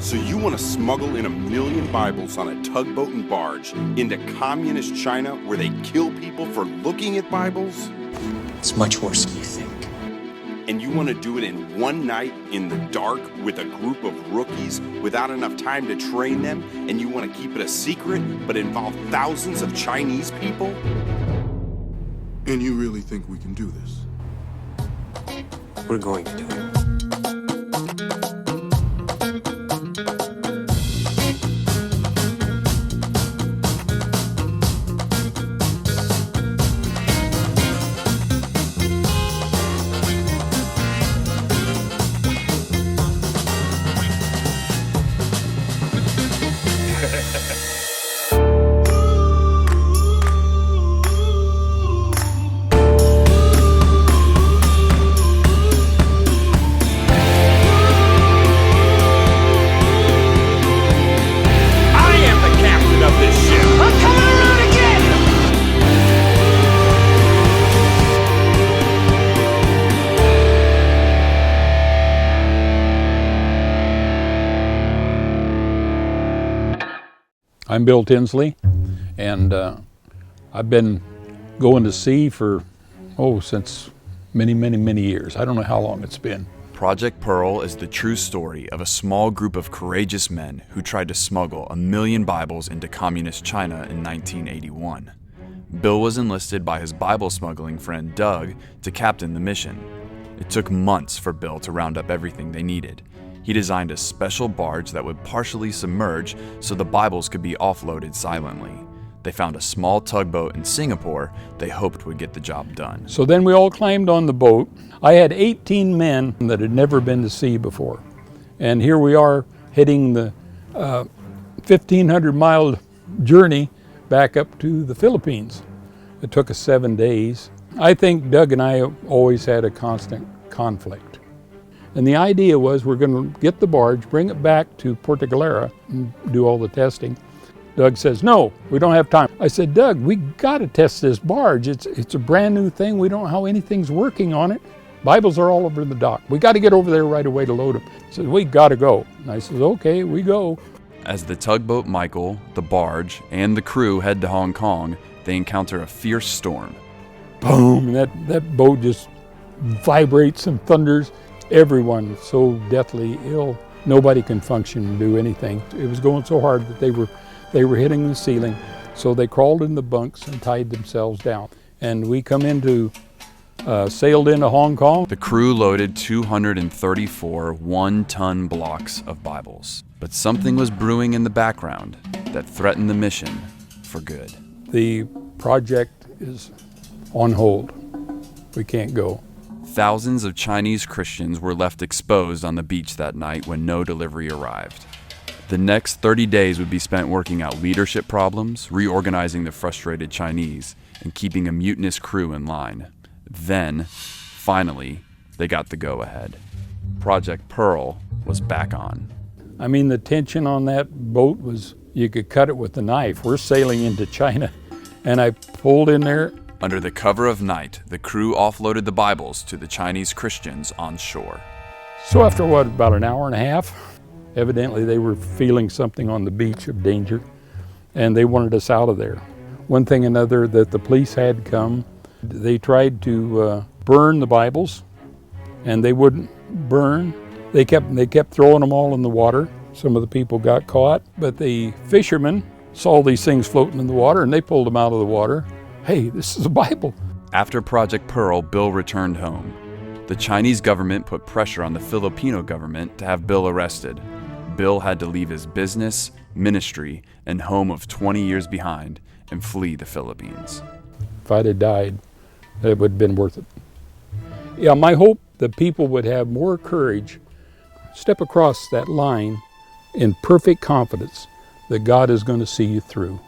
So you want to smuggle in 1 million Bibles on a tugboat and barge into communist China where they kill people for looking at Bibles? It's much worse than you think. And you want to do it in one night in the dark with a group of rookies without enough time to train them, and you want to keep it a secret but involve thousands of Chinese people? And you really think we can do this? We're going to do it. I'm Bill Tinsley, and I've been going to sea for, since many years. I don't know how long it's been. Project Pearl is the true story of a small group of courageous men who tried to smuggle 1 million Bibles into communist China in 1981. Bill was enlisted by his Bible smuggling friend Doug to captain the mission. It took months for Bill to round up everything they needed. He designed a special barge that would partially submerge so the Bibles could be offloaded silently. They found a small tugboat in Singapore they hoped would get the job done. So then we all climbed on the boat. I had 18 men that had never been to sea before. And here we are heading the 1,500-mile journey back up to the Philippines. It took us 7 days. I think Doug and I always had a constant conflict. And the idea was we're going to get the barge, bring it back to Puerto Galera and do all the testing. Doug says, no, we don't have time. I said, Doug, we got to test this barge. It's a brand new thing. We don't know how anything's working on it. Bibles are all over the dock. We got to get over there right away to load them. He says, we got to go. And I said, okay, we go. As the tugboat Michael, the barge, and the crew head to Hong Kong, they encounter a fierce storm. Boom, and that boat just vibrates and thunders. Everyone so deathly ill. Nobody can function and do anything. It was going so hard that they were hitting the ceiling. So they crawled in the bunks and tied themselves down. And we sailed into Hong Kong. The crew loaded 234 one-ton blocks of Bibles. But something was brewing in the background that threatened the mission for good. The project is on hold. We can't go. Thousands of Chinese Christians were left exposed on the beach that night when no delivery arrived. The next 30 days would be spent working out leadership problems, reorganizing the frustrated Chinese, and keeping a mutinous crew in line. Then, finally, they got the go-ahead. Project Pearl was back on. I mean, the tension on that boat was, you could cut it with a knife. We're sailing into China, and I pulled in there. Under the cover of night, the crew offloaded the Bibles to the Chinese Christians on shore. So after about an hour and a half, evidently they were feeling something on the beach of danger, and they wanted us out of there. One thing another that the police had come, they tried to burn the Bibles, and they wouldn't burn. They kept throwing them all in the water. Some of the people got caught, but the fishermen saw these things floating in the water, and they pulled them out of the water. Hey, this is a Bible. After Project Pearl, Bill returned home. The Chinese government put pressure on the Filipino government to have Bill arrested. Bill had to leave his business, ministry, and home of 20 years behind and flee the Philippines. If I'd have died, it would have been worth it. Yeah, my hope that people would have more courage, step across that line in perfect confidence that God is going to see you through.